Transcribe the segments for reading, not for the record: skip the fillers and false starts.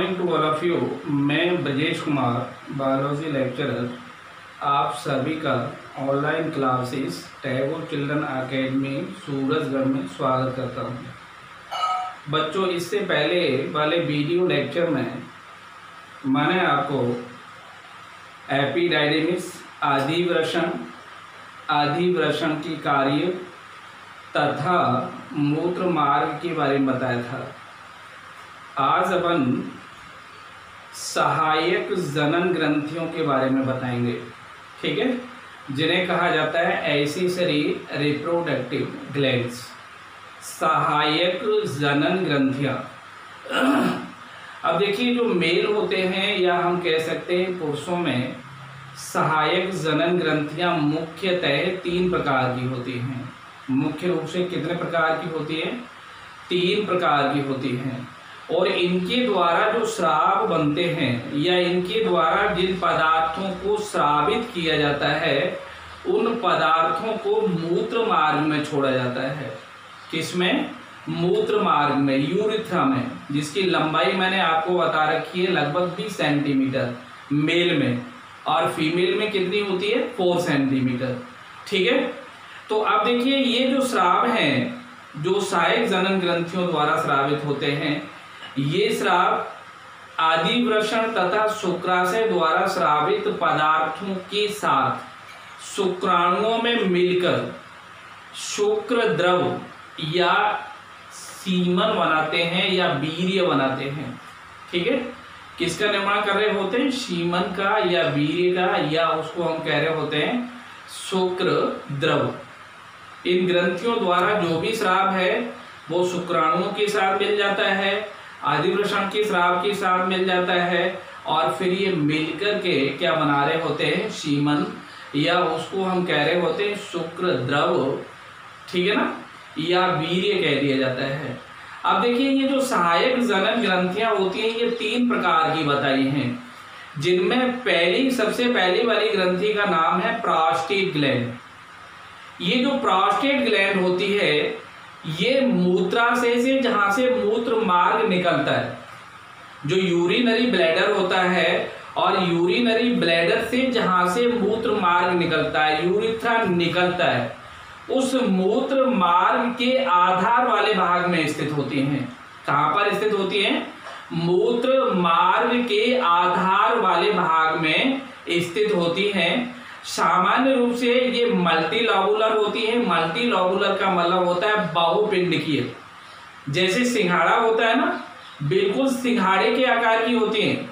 Morning to all of you. मैं Brajesh Kumar, biology lecturer, आप सभी का online classes Tagore children academy Surajgarh में स्वागत करता हूं। बच्चों, इससे पहले वाले वीडियो लेक्चर में मैंने आपको एपिडाइडिमिस, आदिवृषण की कार्य तथा मूत्र मार्ग के बारे में बताया था। आज अपन सहायक जनन ग्रंथियों के बारे में बताएंगे, ठीक है, जिन्हें कहा जाता है एक्सेसरी रिप्रोडक्टिव ग्लैंड्स, सहायक जनन ग्रंथियां। अब देखिए, जो मेल होते हैं या हम कह सकते हैं पुरुषों में सहायक जनन ग्रंथियां मुख्यतः 3 प्रकार की होती हैं। मुख्य रूप से कितने प्रकार की होती हैं? 3 प्रकार की होती हैं। और इनके द्वारा जो स्राव बनते हैं या इनके द्वारा जिन पदार्थों को स्रावित किया जाता है उन पदार्थों को मूत्र मार्ग में छोड़ा जाता है। किसमें? मूत्र मार्ग में, यूरिथ्रा में, जिसकी लंबाई मैंने आपको बता रखी है लगभग 20 सेंटीमीटर मेल में, और फीमेल में कितनी होती है? 4 सेंटीमीटर। ठीक है। तो अब देखिए, ये जो स्राव हैं, जो सहायक जनन ग्रंथियों द्वारा स्रावित होते हैं, ये स्राव आदिवृषण तथा शुक्राशय द्वारा स्रावित पदार्थों के साथ शुक्राणुओं में मिलकर शुक्र द्रव या सीमन बनाते हैं या वीर्य बनाते हैं। ठीक है। किसका निर्माण कर रहे होते हैं? सीमन का या वीर्य का, या उसको हम कह रहे होते हैं शुक्र द्रव। इन ग्रंथियों द्वारा जो भी स्राव है वो शुक्राणुओं के साथ मिल जाता है, आदिवृषण के स्राव के साथ मिल जाता है, और फिर ये मिलकर के क्या बना रहे होते हैं? सीमन, या उसको हम कह रहे होते हैं शुक्र द्रव। ठीक है ना, या वीर्य कह दिया जाता है। अब देखिए, ये जो सहायक जनन ग्रंथियां होती हैं ये 3 प्रकार की बताई हैं, जिनमें सबसे पहली वाली ग्रंथि का नाम है प्रोस्टेट ग्लैंड। ये जो प्रोस्टेट ग्लैंड होती है ये मूत्राशय से, जहां से मूत्र मार्ग निकलता है, जो यूरिनरी ब्लैडर होता है, और यूरिनरी ब्लैडर से जहां से मूत्र मार्ग निकलता है, यूरिथ्रा निकलता है, उस मूत्र मार्ग के आधार वाले भाग में स्थित होती हैं। कहां पर स्थित होती हैं? मूत्र मार्ग के आधार वाले भाग में स्थित होती हैं। सामान्य रूप से ये मल्टीलोबुलर होती है। मल्टीलोबुलर का मतलब होता है बहुपिंडकीय। जैसे सिंघाड़ा होता है ना, बिल्कुल सिंघाड़े के आकार की होती हैं,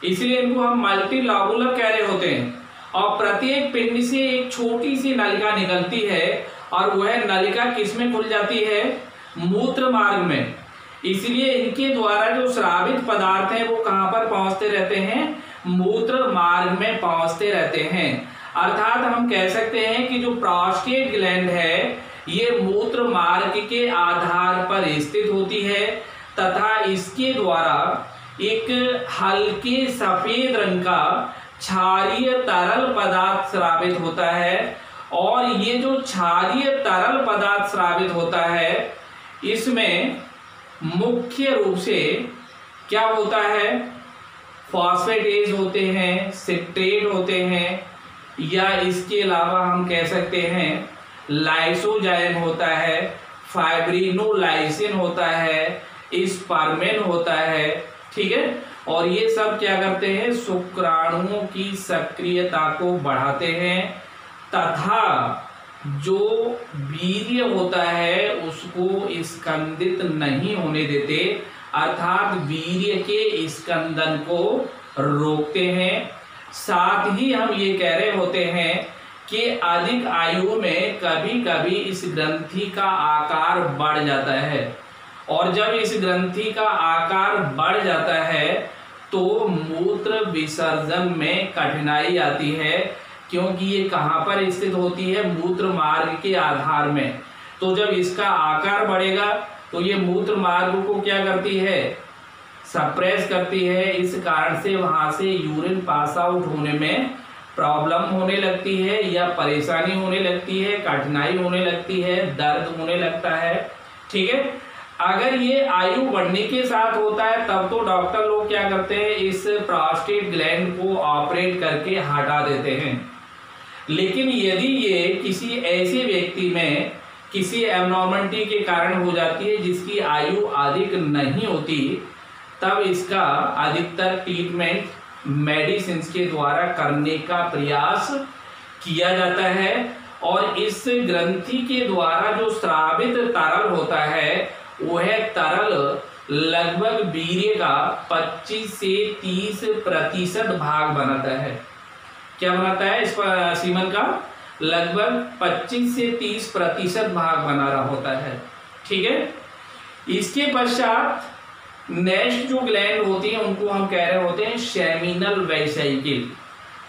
इसलिए इनको हम मल्टीलोबुलर कह रहे होते हैं। और प्रत्येक पिंड से एक छोटी सी नलिका निकलती है, और वह नलिका किसमें खुल जाती है? मूत्र मार्ग में। इसलिए इनके द्वारा जो स्रावित पदार्थ हैं वो कहां पर पहुंचते रहते हैं? मूत्र मार्ग में पहुंचते रहते हैं। अर्थात हम कह सकते हैं कि जो प्रोस्टेट ग्लैंड है ये मूत्र मार्ग के आधार पर स्थित होती है, तथा इसके द्वारा एक हल्के सफेद रंग का क्षारीय तरल पदार्थ स्रावित होता है। और ये जो क्षारीय तरल पदार्थ स्रावित होता है इसमें मुख्य रूप से क्या होता है? फॉस्फेटेज होते हैं, सिट्रेट होते हैं, या इसके अलावा हम कह सकते हैं लाइसोजाइम होता है, फाइब्रिनोलाइसिन होता है, स्पर्मेन होता है। ठीक है। और ये सब क्या करते हैं? शुक्राणुओं की सक्रियता को बढ़ाते हैं, तथा जो वीर्य होता है उसको स्कंदित नहीं होने देते, अर्थात वीर्य के स्कंदन को रोकते हैं। साथ ही हम ये कह रहे होते हैं कि अधिक आयु में कभी कभी इस ग्रंथि का आकार बढ़ जाता है, और जब इस ग्रंथि का आकार बढ़ जाता है तो मूत्र विसर्जन में कठिनाई आती है, क्योंकि ये कहां पर स्थित होती है? मूत्र मार्ग के आधार में। तो जब इसका आकार बढ़ेगा तो ये मूत्र मार्ग को क्या करती है? सप्रेस करती है। इस कारण से वहां से यूरिन पास आउट होने में प्रॉब्लम होने लगती है, या परेशानी होने लगती है, कठिनाई होने लगती है, दर्द होने लगता है। ठीक है। अगर ये आयु बढ़ने के साथ होता है तब तो डॉक्टर लोग क्या करते हैं, इस प्रोस्टेट ग्लैंड को ऑपरेट करके हटा देते हैं। लेकिन यदि ये किसी ऐसे व्यक्ति में किसी एब्नॉर्मलिटी के कारण हो जाती है जिसकी आयु अधिक नहीं होती, तब इसका अधिकतर ट्रीटमेंट मेडिसिन के द्वारा करने का प्रयास किया जाता है। और इस ग्रंथि के द्वारा जो स्रावित तरल होता है वह तरल लगभग वीर्य का 25 से 30% भाग बनाता है। क्या बनाता है इस सीमन का? लगभग 25 से 30% भाग बना रहा होता है। ठीक है। इसके पश्चात नेक्स्ट जो ग्लैंड होती है उनको हम कह रहे होते हैं सेमिनल वेसिकल,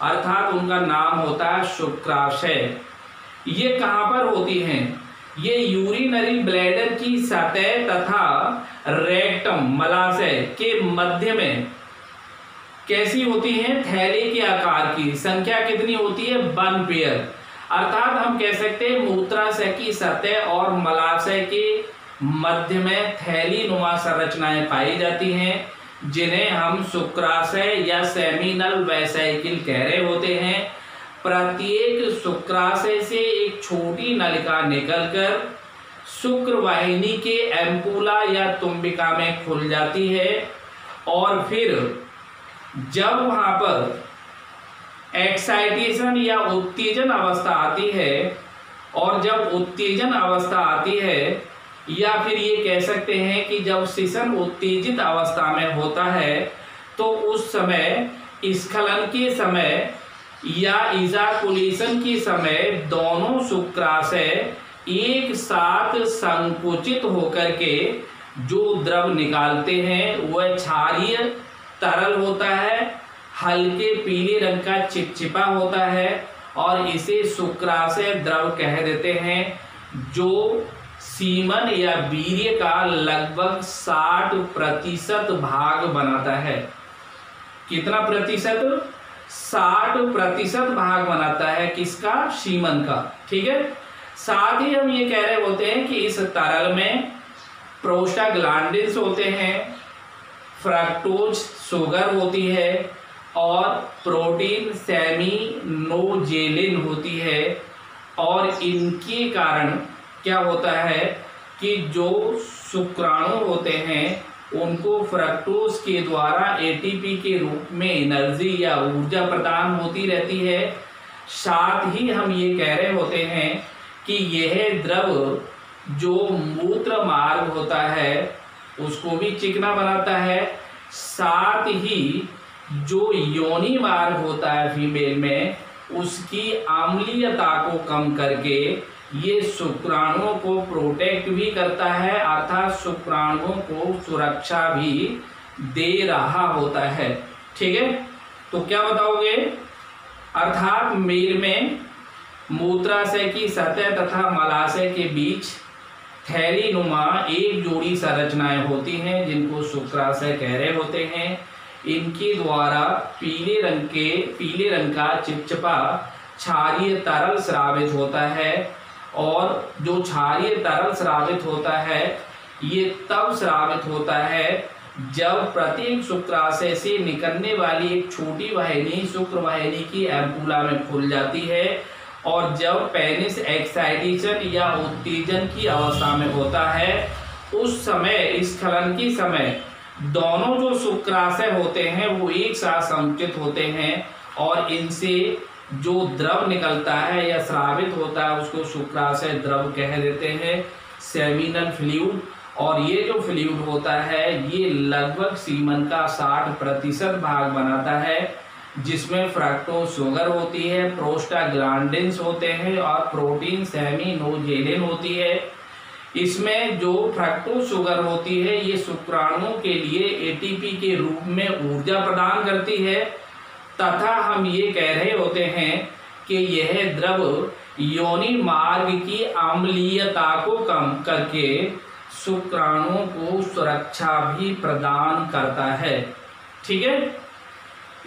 अर्थात उनका नाम होता है शुक्राशय। ये कहाँ पर होती हैं? ये यूरिनरी ब्लैडर की सतह तथा रेक्टम मलाशय के मध्य में कैसी होती है? थैले के आकार की। संख्या कितनी होती है? 1 पेयर। अर्थात हम कह सकते हैं मूत्राशय की सतह और मलाशय के मध्य में थैली नुमा संरचनाएं पाई जाती हैं, जिन्हें हम शुक्राशय या सेमिनल वेसिकल कह रहे होते हैं। प्रत्येक शुक्राशय से एक छोटी नलिका निकलकर शुक्र वाहिनी के एम्पुला या तुम्बिका में खुल जाती है और फिर जब वहां पर एक्साइटेशन या उत्तेजन अवस्था आती है, और जब उत्तेजन अवस्था आती है या फिर ये कह सकते हैं कि जब शिशन उत्तेजित अवस्था में होता है, तो उस समय स्खलन के समय या इजाकुलेशन के समय दोनों शुक्राशय एक साथ संकुचित होकर के जो द्रव निकालते हैं वह क्षारीय तरल होता है, हल्के पीले रंग का चिपचिपा होता है और इसे शुक्राशय द्रव कह देते हैं, जो सीमन या वीर्य का लगभग 60% भाग बनाता है। कितना प्रतिशत? 60% भाग बनाता है किसका? सीमन का। ठीक है। साथ ही हम ये कह रहे होते हैं कि इस तरल में प्रोस्टाग्लैंडिन्स होते हैं, फ्रक्टोज शुगर होती है और प्रोटीन सेमिनोजेलिन होती है। और इनके कारण क्या होता है कि जो शुक्राणु होते हैं उनको फ्रक्टोज के द्वारा एटीपी के रूप में एनर्जी या ऊर्जा प्रदान होती रहती है। साथ ही हम ये कह रहे होते हैं कि यह द्रव जो मूत्र मार्ग होता है उसको भी चिकना बनाता है, साथ ही जो योनि मार्ग होता है फीमेल में उसकी अम्लीयता को कम करके ये शुक्राणुओं को प्रोटेक्ट भी करता है, अर्थात शुक्राणुओं को सुरक्षा भी दे रहा होता है। ठीक है। तो क्या बताओगे? अर्थात मेल में मूत्राशय की सतह तथा मलाशय के बीच थैली नुमा एक जोड़ी संरचनाएं होती हैं जिनको शुक्राशय कह रहे होते हैं। इनके द्वारा पीले रंग का चिपचिपा क्षारीय तरल स्रावित होता है, और जो क्षारीय तरल स्रावित होता है ये तब स्रावित होता है जब प्रत्येक शुक्राशय से निकलने वाली एक छोटी वाहिनी शुक्र वाहिनी की एम्पुला में खुल जाती है, और जब पेनिस एक्साइटेशन या उत्तेजन की अवस्था में होता है उस समय स्खलन के समय दोनों जो शुक्राशय होते हैं वो एक साथ संकुचित होते हैं और इनसे जो द्रव निकलता है या स्रावित होता है उसको शुक्राशय द्रव कह देते हैं, सेमिनल फ्लूइड। और ये जो फ्लूइड होता है ये लगभग सीमन का 60% भाग बनाता है, जिसमें फ्रक्टोज शुगर होती है, प्रोस्टाग्लैंडिन्स होते हैं और प्रोटीन सेमिनोजेलिन होती है। इसमें जो फ्रक्टोज शुगर होती है ये शुक्राणुओं के लिए एटीपी के रूप में ऊर्जा प्रदान करती है, तथा हम ये कह रहे होते हैं कि यह द्रव योनि मार्ग की अम्लीयता को कम करके शुक्राणुओं को सुरक्षा भी प्रदान करता है। ठीक है।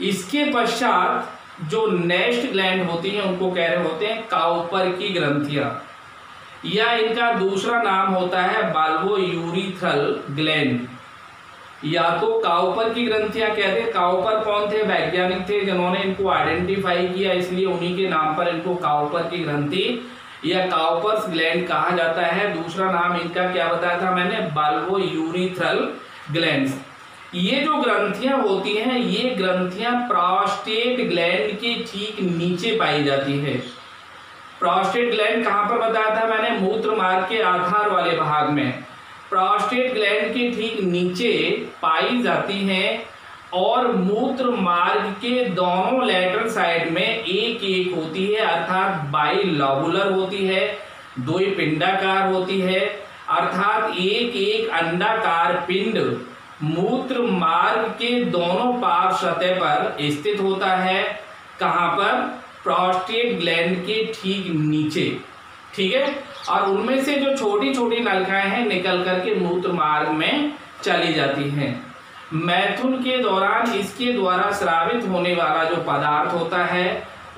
इसके पश्चात जो नेक्स्ट ग्लैंड होती हैं उनको कह रहे होते हैं काउपर की ग्रंथियां। या इनका दूसरा नाम होता है बाल्वोयूरिथ्रल ग्लैंड, या तो काउपर की ग्रंथियां कहते हैं। काउपर कौन थे? वैज्ञानिक थे जिन्होंने इनको आइडेंटिफाई किया, इसलिए उन्हीं के नाम पर इनको काउपर की ग्रंथि या काउपर्स ग्लैंड कहा जाता है। दूसरा नाम इनका क्या बताया था मैंने? बाल्वोयूरिथ्रल ग्लैंड्स। ये जो ग्रंथियां होती हैं, ये ग्रंथियां प्रोस्टेट ग्लैंड के ठीक नीचे पाई जाती है। प्रोस्टेट ग्लैंड कहां पर बताया था मैंने? मूत्र मार्ग के आधार वाले भाग में। प्रोस्टेट ग्लैंड के ठीक नीचे पाई जाती हैं और मूत्र मार्ग के दोनों लेटरल साइड में एक एक होती है, अर्थात बाइलोबुलर होती है, द्विपिंडाकार होती है, अर्थात एक एक अंडाकार पिंड मूत्र मार्ग के दोनों पार्श्व सतह पर स्थित होता है। कहां पर? प्रोस्टेट ग्लैंड के ठीक नीचे, ठीक है। और उनमें से जो छोटी छोटी नलिकाएं हैं निकल करके मूत्र मार्ग में चली जाती हैं। मैथुन के दौरान इसके द्वारा स्रावित होने वाला जो पदार्थ होता है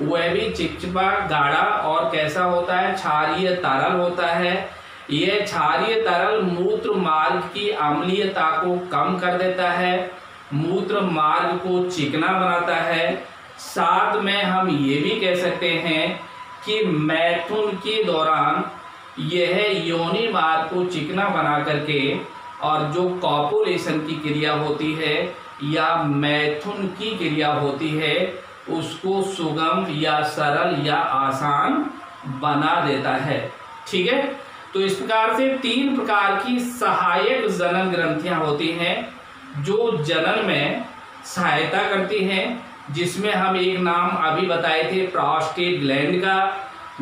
वह भी चिपचिपा, गाढ़ा और कैसा होता है? क्षारीय तरल होता है। यह क्षारीय तरल मूत्र मार्ग की अम्लीयता को कम कर देता है, मूत्र मार्ग को चिकना बनाता है। साथ में हम ये भी कह सकते हैं कि मैथुन के दौरान यह योनि मार्ग को चिकना बना करके और जो कॉपुलेशन की क्रिया होती है या मैथुन की क्रिया होती है उसको सुगम या सरल या आसान बना देता है, ठीक है। तो इस प्रकार से 3 प्रकार की सहायक जनन ग्रंथियां होती हैं जो जनन में सहायता करती हैं, जिसमें हम एक नाम अभी बताए थे प्रोस्टेट ग्लैंड का,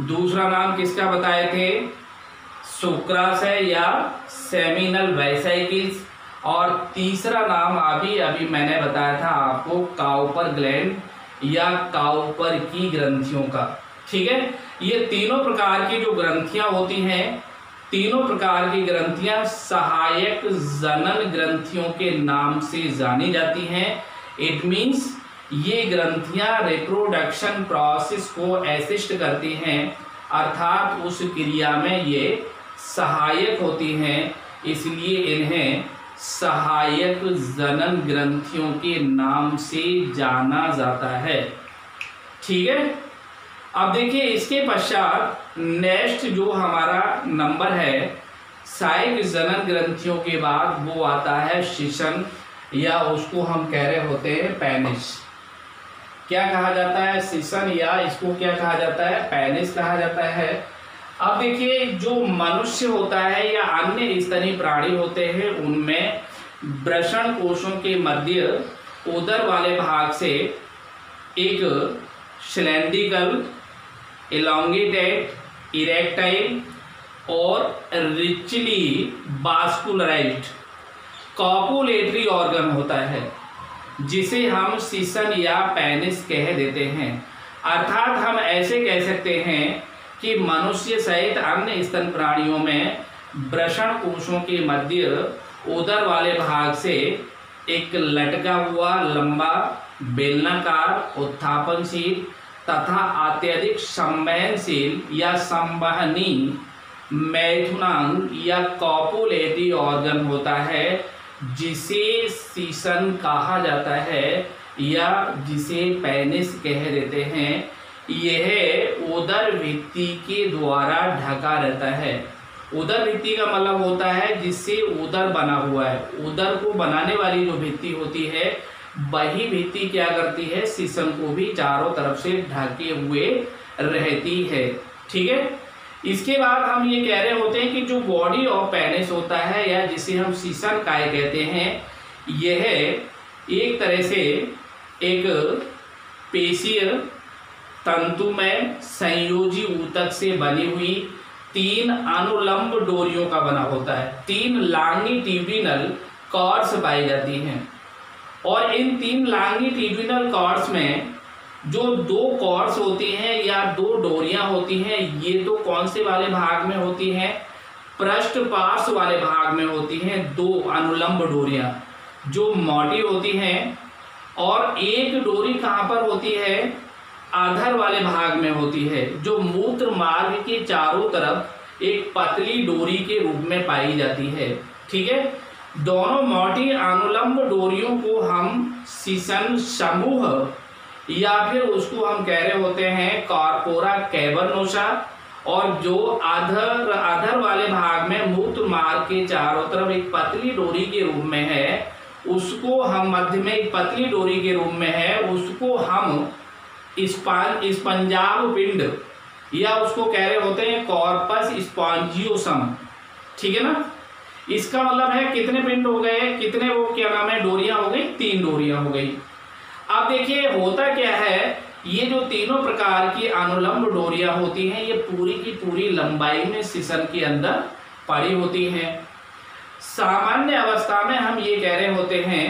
दूसरा नाम किसका बताए थे? शुक्राशय या सेमिनल वेसिकल्स, और तीसरा नाम अभी अभी मैंने बताया था आपको काउपर ग्लैंड या काउपर की ग्रंथियों का, ठीक है। ये तीनों प्रकार की जो ग्रंथियां होती हैं, तीनों प्रकार की ग्रंथियां सहायक जनन ग्रंथियों के नाम से जानी जाती हैं। इट मीन्स ये ग्रंथियां रिप्रोडक्शन प्रोसेस को असिस्ट करती हैं, अर्थात उस क्रिया में ये सहायक होती हैं, इसलिए इन्हें सहायक जनन ग्रंथियों के नाम से जाना जाता है, ठीक है। अब देखिए इसके पश्चात नेक्स्ट जो हमारा नंबर है सहायक जनन ग्रंथियों के बाद वो आता है शिशन, या उसको हम कह रहे होते हैं पेनिस। क्या कहा जाता है? शिशन, या इसको क्या कहा जाता है? पेनिस कहा जाता है। अब देखिए जो मनुष्य होता है या अन्य स्तनी प्राणी होते हैं उनमें वृषण कोशों के मध्य उदर वाले भाग से एक सिलेंड्रिकल, इलॉन्गेटेड, इरेक्टाइल और रिचली वास्कुलराइज्ड कॉपुलेटरी ऑर्गन होता है, जिसे हम शिशन या पेनिस कह देते हैं। अर्थात हम ऐसे कह सकते हैं कि मनुष्य सहित अन्य स्तन प्राणियों में वृषण कोशों के मध्य उदर वाले भाग से एक लटका हुआ लंबा बेलनाकार उत्थापनशील तथा अत्यधिक संवहनशील या संवहनी मैथुनांग या कॉपुलेटरी ऑर्गन होता है, जिसे शिशन कहा जाता है या जिसे पेनिस कह देते हैं। यह उदर भित्ति के द्वारा ढका रहता है। उदर भित्ति का मतलब होता है जिससे उदर बना हुआ है, उदर को बनाने वाली जो भित्ति होती है वही भित्ति क्या करती है? शिशन को भी चारों तरफ से ढके हुए रहती है, ठीक है। इसके बाद हम ये कह रहे होते हैं कि जो बॉडी ऑफ पेनिस होता है या जिसे हम शिशन काय कहते हैं, यह एक तरह से एक पेशीय तंतुमय संयोजी ऊतक से बनी हुई 3 अनुलंब डोरियों का बना होता है। 3 लॉन्गिट्यूडिनल कॉर्ड्स पाई जाती हैं और इन 3 लॉन्गिट्यूडिनल कॉर्ड्स में जो 2 कॉर्ड्स होती हैं या 2 डोरियां होती हैं, ये तो कौन से वाले भाग में होती हैं? पृष्ठ पार्श्व वाले भाग में होती हैं 2 अनुलंब डोरियां जो मोटी होती हैं, और एक डोरी कहाँ पर होती है? आधर वाले भाग में होती है, जो मूत्र मार्ग के चारों तरफ एक पतली डोरी के रूप में पाई जाती है। ठीक है, दोनों मोटी अनुलंब डोरियों को हम सीसन समूह या फिर उसको हम कह रहे होते हैं कॉर्पोरा कैवर्नोसा, और जो आधर वाले भाग में मूत्र मार्ग के चारों तरफ एक पतली डोरी के रूप में है, उसको हम मध्य में एक पतली डोरी के रूप में है, उसको हम स्पंजाब पिंड या उसको कह रहे होते हैं कॉर्पस स्पॉन्जियोसम। ठीक है ना, इसका मतलब है कितने पिंड हो गए, कितने वो क्या नाम है डोरियां हो गई, 3 डोरियां हो गई। अब देखिए होता क्या है, ये जो तीनों प्रकार की अनुलंब डोरियां होती हैं ये पूरी की पूरी लंबाई में सिसन के अंदर पड़ी होती हैं। सामान्य अवस्था में हम ये कह रहे होते हैं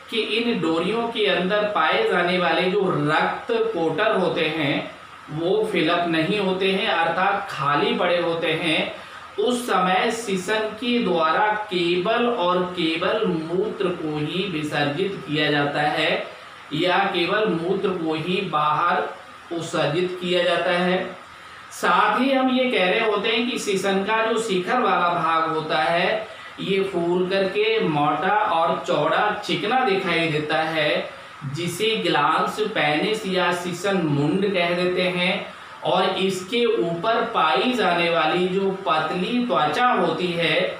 कि इन डोरियों के अंदर पाए जाने वाले जो रक्त कोटर होते हैं वो फिलअप नहीं होते हैं, अर्थात खाली पड़े होते हैं। उस समय सिसन के द्वारा केवल और केवल मूत्र को ही विसर्जित किया जाता है या केवल मूत्र को ही बाहर उत्सर्जित किया जाता है। साथ ही हम ये कह रहे होते हैं कि सिसन का जो शिखर वाला भाग होता है ये फूल करके मोटा और चौड़ा चिकना दिखाई देता है, जिसे ग्लांस पेनिस या सिसन मुंड कह देते हैं। और इसके ऊपर पाई जाने वाली जो पतली त्वचा होती है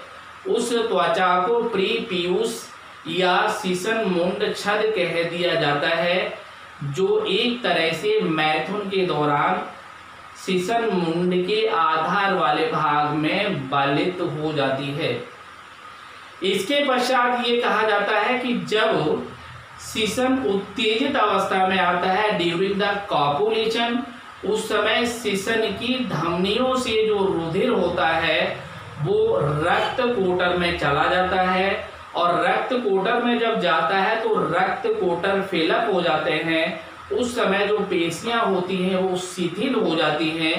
उस त्वचा को प्रीपियूस या सिसन मुंड छद कह दिया जाता है, जो एक तरह से मैथुन के दौरान सिसन मुंड के आधार वाले भाग में बालित हो जाती है। इसके पश्चात ये कहा जाता है कि जब सिसन उत्तेजित अवस्था में आता है ड्यूरिंग द कॉपुलेशन, उस समय सिसन की धमनियों से जो रुधिर होता है वो रक्त कोटर में चला जाता है, और रक्त कोटर में जब जाता है तो रक्त कोटर फिलअप हो जाते हैं। उस समय जो पेशियां होती हैं वो शिथिल हो जाती हैं।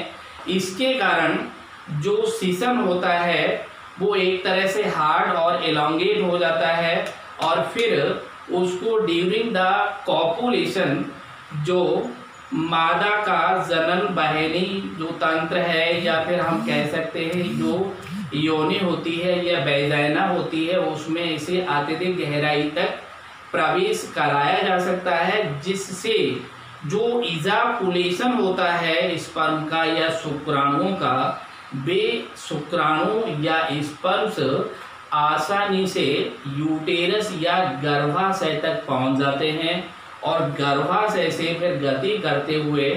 इसके कारण जो सिसन होता है वो एक तरह से हार्ड और एलोंगेट हो जाता है, और फिर उसको ड्यूरिंग द कॉपुलेशन जो मादा का जनन बहनी जो तंत्र है या फिर हम कह सकते हैं जो योनि होती है या वैजाइना होती है उसमें इसे अत्यधिक गहराई तक प्रवेश कराया जा सकता है, जिससे जो इजाकुलेशन होता है स्पर्म का या शुक्राणुओं का, वे शुक्राणु या स्पर्म्स आसानी से यूटेरस या गर्भाशय तक पहुंच जाते हैं, और गर्भाशय से फिर गति करते हुए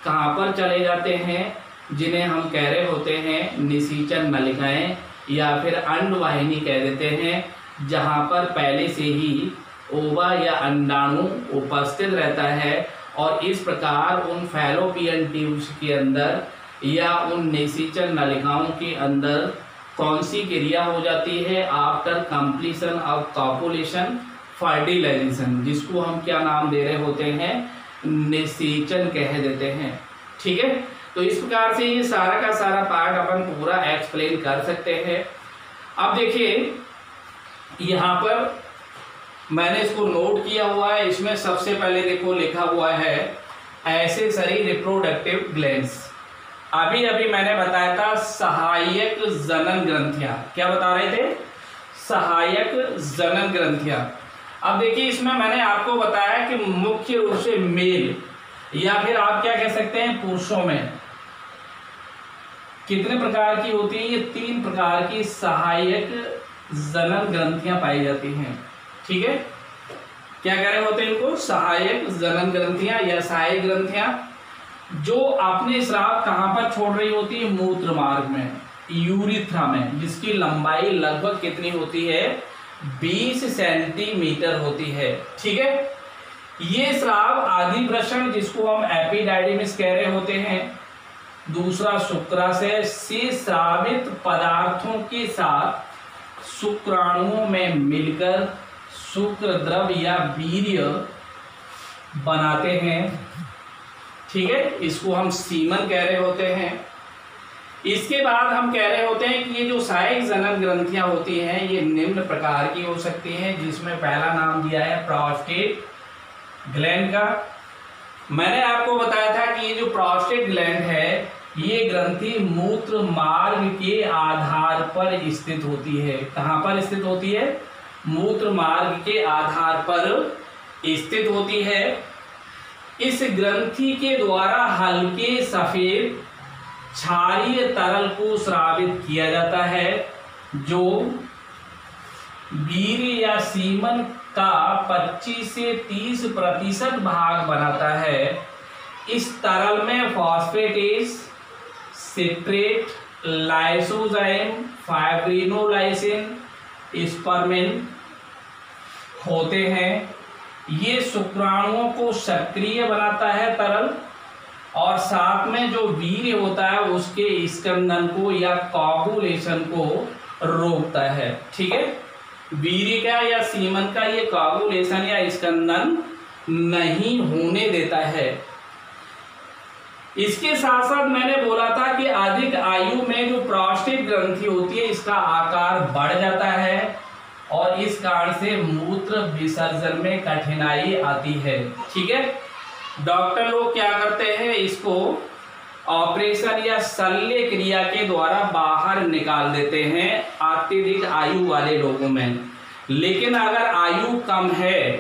कहाँ पर चले जाते हैं, जिन्हें हम कह रहे होते हैं निषेचन नलिकाएं या फिर अंडवाहिनी कह देते हैं, जहाँ पर पहले से ही ओवा या अंडाणु उपस्थित रहता है। और इस प्रकार उन फैलोपियन ट्यूब्स के अंदर या उन निषेचन नलिकाओं के अंदर कौन सी क्रिया हो जाती है after completion of copulation, fertilization, जिसको हम क्या नाम दे रहे होते हैं निषेचन कह देते हैं। ठीक है, तो इस प्रकार से ये सारा का सारा पार्ट अपन पूरा एक्सप्लेन कर सकते हैं। अब देखिए यहाँ पर मैंने इसको नोट किया हुआ है, इसमें सबसे पहले देखो लिखा हुआ है एक्सेसरी रिप्रोडक्टिव ग्लैंड्स। अभी अभी मैंने बताया था सहायक जनन ग्रंथियां, क्या बता रहे थे, सहायक जनन ग्रंथियां। अब देखिए इसमें मैंने आपको बताया कि मुख्य रूप से मेल या फिर आप क्या कह सकते हैं पुरुषों में कितने प्रकार की होती है, ये 3 प्रकार की सहायक जनन ग्रंथियां पाई जाती हैं। ठीक है, क्या कह रहे होते हैं इनको, सहायक जनन ग्रंथियां या सहायक ग्रंथियां, जो अपने स्राव कहां पर छोड़ रही होती है, मूत्र मार्ग में, यूरिथ्रा में, जिसकी लंबाई लगभग कितनी होती है, 20 सेंटीमीटर होती है। ठीक है, ये स्राव आदि वृषण जिसको हम एपिडाइडिमिस कह रहे होते हैं, दूसरा शुक्राशय से स्रावित पदार्थों के साथ शुक्राणुओं में मिलकर शुक्र द्रव या वीर्य बनाते हैं। ठीक है, इसको हम सीमन कह रहे होते हैं। इसके बाद हम कह रहे होते हैं कि ये जो सहायक जनन ग्रंथियां होती हैं ये निम्न प्रकार की हो सकती हैं, जिसमें पहला नाम दिया है प्रोस्टेट ग्लैंड का। मैंने आपको बताया था कि ये जो प्रोस्टेट ग्लैंड है ये ग्रंथि मूत्र मार्ग के आधार पर स्थित होती है। कहाँ पर स्थित होती है? मूत्र मार्ग के आधार पर स्थित होती है। इस ग्रंथि के द्वारा हल्के सफेद क्षारीय तरल को स्रावित किया जाता है, जो वीर्य या सीमन का 25 से 30% भाग बनाता है। इस तरल में फॉस्फेटेस, सिट्रेट, लाइसोजाइम, फाइब्रिनोलाइसिन, स्पर्मिन होते हैं। ये शुक्राणुओं को सक्रिय बनाता है तरल, और साथ में जो वीर्य होता है उसके स्कंदन को या कोगुलेशन को रोकता है। ठीक है, वीर्य का या सीमन का ये कोगुलेशन या स्कंदन नहीं होने देता है। इसके साथ साथ मैंने बोला था कि अधिक आयु में जो प्रोस्टेट ग्रंथि होती है इसका आकार बढ़ जाता है, और इस कारण से मूत्र विसर्जन में कठिनाई आती है। ठीक है, डॉक्टर लोग क्या करते हैं, इसको ऑपरेशन या शल्य क्रिया के द्वारा बाहर निकाल देते हैं अत्यधिक आयु वाले लोगों में। लेकिन अगर आयु कम है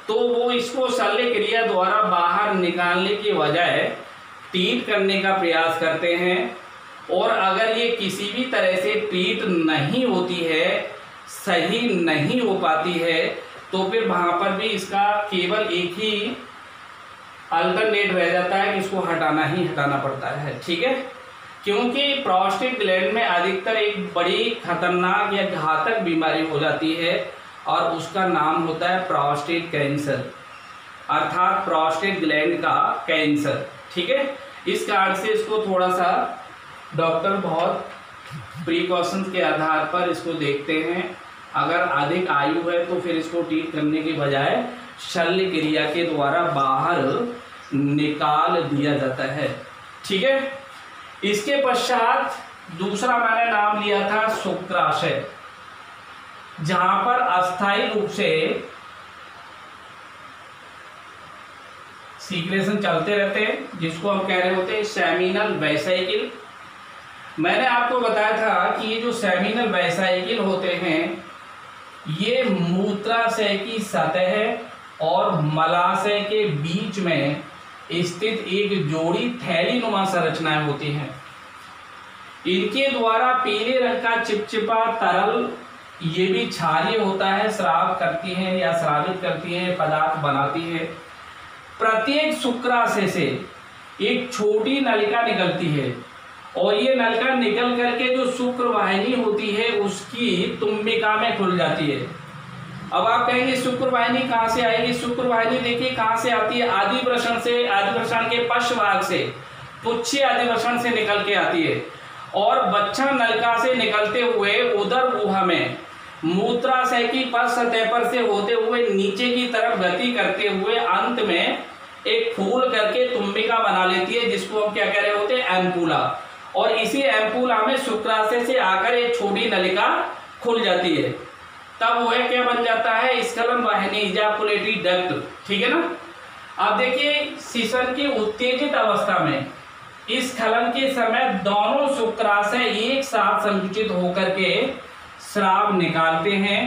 तो वो इसको शल्य क्रिया द्वारा बाहर निकालने की बजाय ट्रीट करने का प्रयास करते हैं। और अगर ये किसी भी तरह से ट्रीट नहीं होती है, सही नहीं हो पाती है, तो फिर वहाँ पर भी इसका केवल एक ही अल्टरनेट रह जाता है कि इसको हटाना ही हटाना पड़ता है। ठीक है, क्योंकि प्रोस्टेट ग्लैंड में अधिकतर एक बड़ी खतरनाक या घातक बीमारी हो जाती है, और उसका नाम होता है प्रोस्टेट कैंसर, अर्थात प्रोस्टेट ग्लैंड का कैंसर। ठीक है, इस कारण से इसको थोड़ा सा डॉक्टर बहुत प्रिकॉशंस के आधार पर इसको देखते हैं। अगर अधिक आयु है तो फिर इसको ट्रीट करने के बजाय शल्य क्रिया के द्वारा बाहर निकाल दिया जाता है। ठीक है, इसके पश्चात दूसरा मैंने नाम लिया था शुक्राशय, जहां पर अस्थायी रूप से सीक्रेशन चलते रहते हैं, जिसको हम कह रहे होते हैं सेमिनल वेसाइकिल। मैंने आपको बताया था कि ये जो सेमिनल वेसाइकिल होते हैं ये मूत्राशय की सतह और मलाशय के बीच में स्थित एक जोड़ी थैलीनुमा संरचनाएं होती हैं। इनके द्वारा पीले रंग का चिपचिपा तरल, ये भी क्षारीय होता है, स्राव करती हैं या स्रावित करती हैं, पदार्थ बनाती है। प्रत्येक शुक्राशय से एक छोटी नलिका निकलती है, और ये नलिका निकल करके जो शुक्र वाहिनी होती है उसकी तुम्बिका में खुल जाती है। अब आप कहेंगे शुक्र वाहिनी कहाँ से आएगी? शुक्र वाहिनी देखिए कहाँ से आती है, आदिवृषण से, आदिवृषण के पश्च भाग से, पुच्छ आदिवृषण से निकल के आती है, और बच्चा नलिका से निकलते हुए उदर गुहा में मूत्राशय की पश्च सतह पर से होते हुए नीचे की तरफ गति करते हुए अंत में एक फूल करके तुम्बिका बना लेती है, जिसको हम क्या कह रहे होते हैं? एम्पूला। और इसी एम्पूला में शुक्राशय से आकर एक छोटी नलिका खुल जाती है, तब वह क्या बन जाता है? स्खलन वाहिनी, इजाकुलेटरी डक्ट। ठीक है ना। अब देखिए शिशन की उत्तेजित अवस्था में इस स्खलन के समय दोनों शुक्राशय एक साथ संकुचित होकर के स्राव निकालते हैं।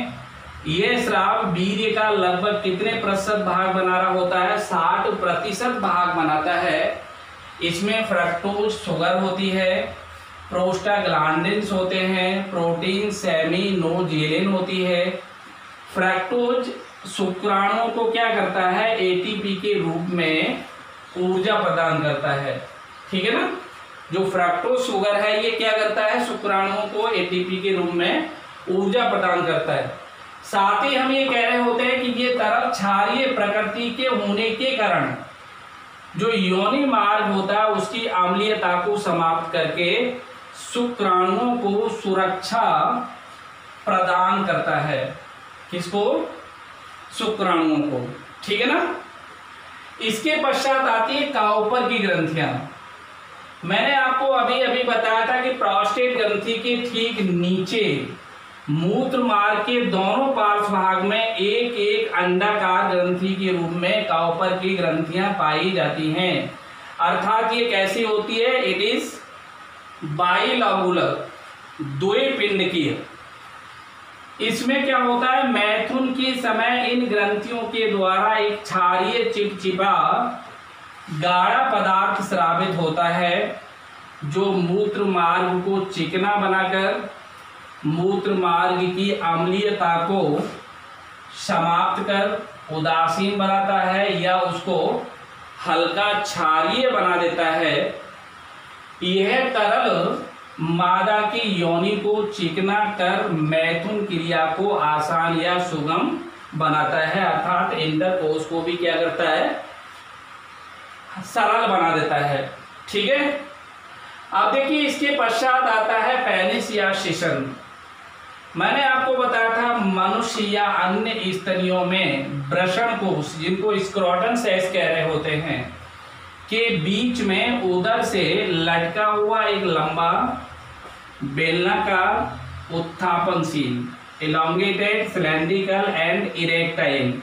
यह स्राव वीर्य का लगभग कितने प्रतिशत भाग बना रहा होता है? 60% भाग बनाता है। इसमें फ्रक्टोज शुगर होती है, प्रोस्टाग्लैंडिन्स होते हैं, प्रोटीन सेमिनोजेलिन होती है। फ्रक्टोज शुक्राणुओं को क्या करता है? एटीपी के रूप में ऊर्जा प्रदान करता है। ठीक है ना। जो फ्रक्टोज शुगर है ये क्या करता है? शुक्राणुओं को एटीपी के रूप में ऊर्जा प्रदान करता है। साथ ही हम ये कह रहे होते हैं कि ये तरल क्षारीय प्रकृति के होने के कारण जो योनि मार्ग होता है उसकी अम्लीयता को समाप्त करके शुक्राणुओं को सुरक्षा प्रदान करता है। किसको? शुक्राणुओं को। ठीक है ना। इसके पश्चात आती है काउपर की ग्रंथियां। मैंने आपको अभी अभी बताया था कि प्रोस्टेट ग्रंथि के ठीक नीचे मूत्र मार्ग के दोनों पार्श्व भाग में एक एक अंडाकार ग्रंथि के रूप में काउपर की ग्रंथियां पाई जाती हैं। अर्थात ये कैसी होती है, इट इज बाइलोबुलर, द्विपिंडकीय। इसमें क्या होता है, मैथुन के समय इन ग्रंथियों के द्वारा एक क्षारीय चिपचिपा गाढ़ा पदार्थ स्रावित होता है, जो मूत्र मार्ग को चिकना बनाकर मूत्र मार्ग की अम्लीयता को समाप्त कर उदासीन बनाता है या उसको हल्का क्षारीय बना देता है। यह तरल मादा की योनि को चिकना कर मैथुन क्रिया को आसान या सुगम बनाता है, अर्थात इंटरकोर्स को भी क्या करता है, सरल बना देता है। ठीक है, अब देखिए इसके पश्चात आता है पेनिस या शिशन। मैंने आपको बताया था मनुष्य या अन्य स्तनियों में वृषण कोश, जिनको स्क्रोटन सेस कह रहे होते हैं, के बीच में उदर से लटका हुआ एक लंबा बेलनाकार उत्थापनशील इलोंगेटेड सिलेंड्रिकल एंड इरेक्टाइल,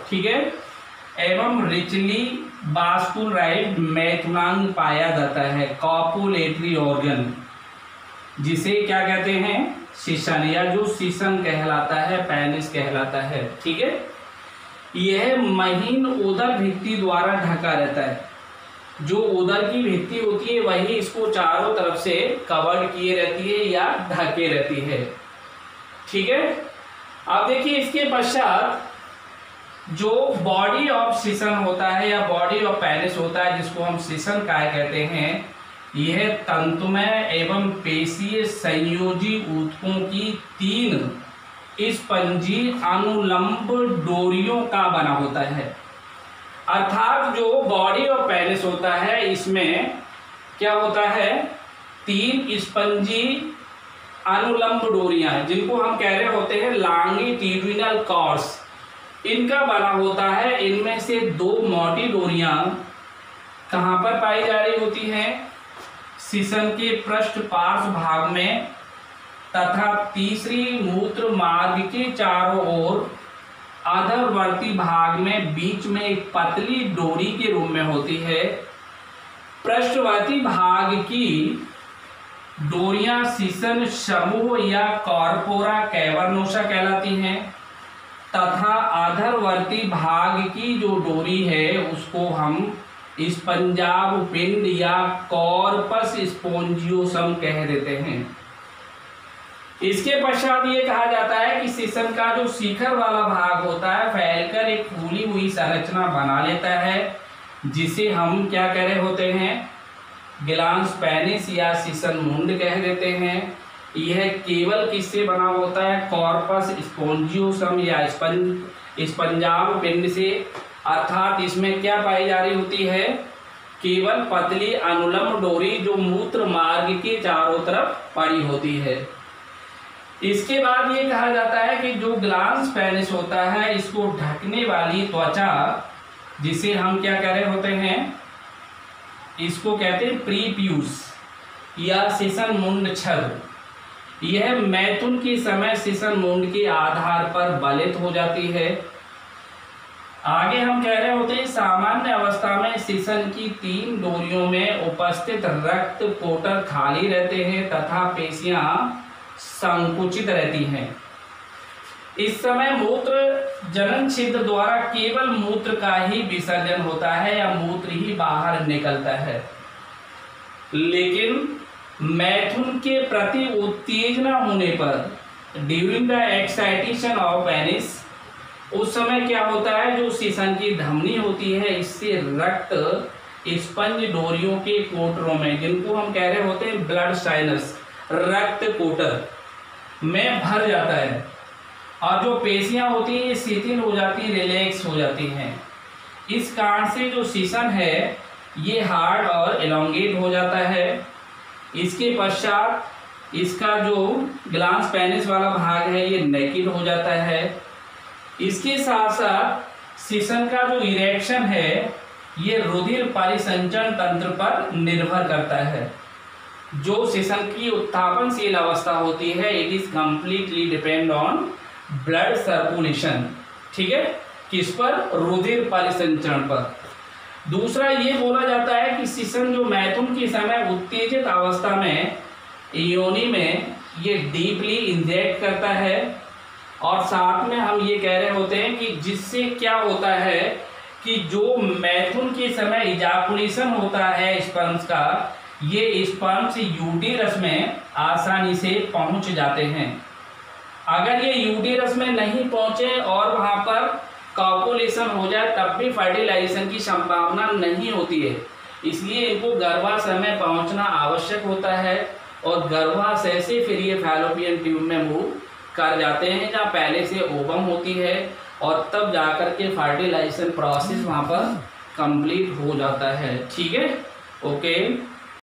ठीक है, एवं रिचली बास्कुलाराइज्ड मैथुनांग पाया जाता है, कॉपुलेटरी ऑर्गन, जिसे क्या कहते हैं, शिशन, या जो शिशन कहलाता है, पेनिस कहलाता है। ठीक है, यह महीन उदर भित्ति द्वारा ढका रहता है। जो उदर की भित्ति होती है वही इसको चारों तरफ से कवर्ड किए रहती है या ढके रहती है। ठीक है, अब देखिए इसके पश्चात जो बॉडी ऑफ शिशन होता है या बॉडी ऑफ पेनिस होता है, जिसको हम शिशन काय कहते हैं, यह तंतुमय एवं पेशीय संयोजी ऊतकों की 3 स्पंजी अनुलंब डोरियों का बना होता है। अर्थात जो बॉडी ऑफ पेनिस होता है इसमें क्या होता है, 3 स्पंजी अनुलंब डोरियां, जिनको हम कह रहे होते हैं लॉन्गिट्यूडिनल कॉर्ड्स, इनका बना होता है। इनमें से 2 मोटी डोरियां कहां पर पाई जा रही होती हैं, शिशन के पृष्ठ पार्श्व भाग में, तथा तीसरी मूत्र मार्ग के चारों ओर अधरवर्ती भाग में बीच में एक पतली डोरी के रूप में होती है। पृष्ठवर्ती भाग की डोरियां शिशन समूह या कॉर्पोरा कैवर्नोसा कहलाती हैं, तथा अधरवर्ती भाग की जो डोरी है उसको हम स्पंजाब पिंड या कॉर्पस स्पोंजियोसम कह देते हैं। इसके पश्चात ये कहा जाता है कि शिशन का जो शिखर वाला भाग होता है फैलकर एक फूली हुई संरचना बना लेता है, जिसे हम क्या कह रहे होते हैं, ग्लांस पेनिस या शिशन मुंड कह देते हैं। यह केवल किससे बना होता है, कॉर्पस स्पोंजियोसम या स्पंजाब पिंड से, अर्थात इसमें क्या पाई जा रही होती है, केवल पतली अनुलंब डोरी जो मूत्र मार्ग के चारों तरफ पड़ी होती है। इसके बाद ये कहा जाता है कि जो ग्लांस पेनिस होता है इसको ढकने वाली त्वचा, जिसे हम क्या कह रहे होते हैं, इसको कहते हैं प्रीप्यूस या शिशन मुंड छद्म, यह मैथुन के समय शिशन मुंड के आधार पर बलित हो जाती है। आगे हम कह रहे होते हैं सामान्य अवस्था में शिशन की 3 डोरियों में उपस्थित रक्त कोटर खाली रहते हैं तथा पेशियां संकुचित रहती हैं। इस समय मूत्र जनन छिद्र द्वारा केवल मूत्र का ही विसर्जन होता है या मूत्र ही बाहर निकलता है। लेकिन मैथुन के प्रति उत्तेजना होने पर during the excitation of penis, उस समय क्या होता है, जो शिशन की धमनी होती है इससे रक्त स्पंज डोरियों के कोटरों में, जिनको हम कह रहे होते हैं ब्लड साइनस, रक्त कोटर में भर जाता है और जो पेशियां होती हैं ये शिथिल हो जाती हैं, रिलैक्स हो जाती हैं। इस कारण से जो शिशन है ये हार्ड और एलोंगेट हो जाता है। इसके पश्चात इसका जो ग्लांस पेनिस वाला भाग है ये नेकेड हो जाता है। इसके साथ साथ शिशन का जो इरेक्शन है ये रुधिर परिसंचरण तंत्र पर निर्भर करता है। जो शिशन की उत्थापनशील अवस्था होती है it is completely depend on blood circulation, ठीक है, किस पर, रुधिर परिसंचरण पर। दूसरा ये बोला जाता है कि शिशन जो मैथुन के समय उत्तेजित अवस्था में योनि में ये डीपली इंजेक्ट करता है, और साथ में हम ये कह रहे होते हैं कि जिससे क्या होता है कि जो मैथुन के समय इजाकुलेशन होता है स्पर्म्स का, ये स्पर्म्स यूटेरस में आसानी से पहुंच जाते हैं। अगर ये यूटेरस में नहीं पहुंचे और वहां पर कॉपुलेशन हो जाए तब भी फर्टिलाइजेशन की संभावना नहीं होती है, इसलिए इनको गर्भाशय में पहुंचना आवश्यक होता है, और गर्भाशय से फिर ये फैलोपियन ट्यूब में मूव कर जाते हैं जहाँ पहले से ओवम होती है, और तब जाकर के फर्टिलाइजेशन प्रोसेस वहाँ पर कंप्लीट हो जाता है। ठीक है, ओके।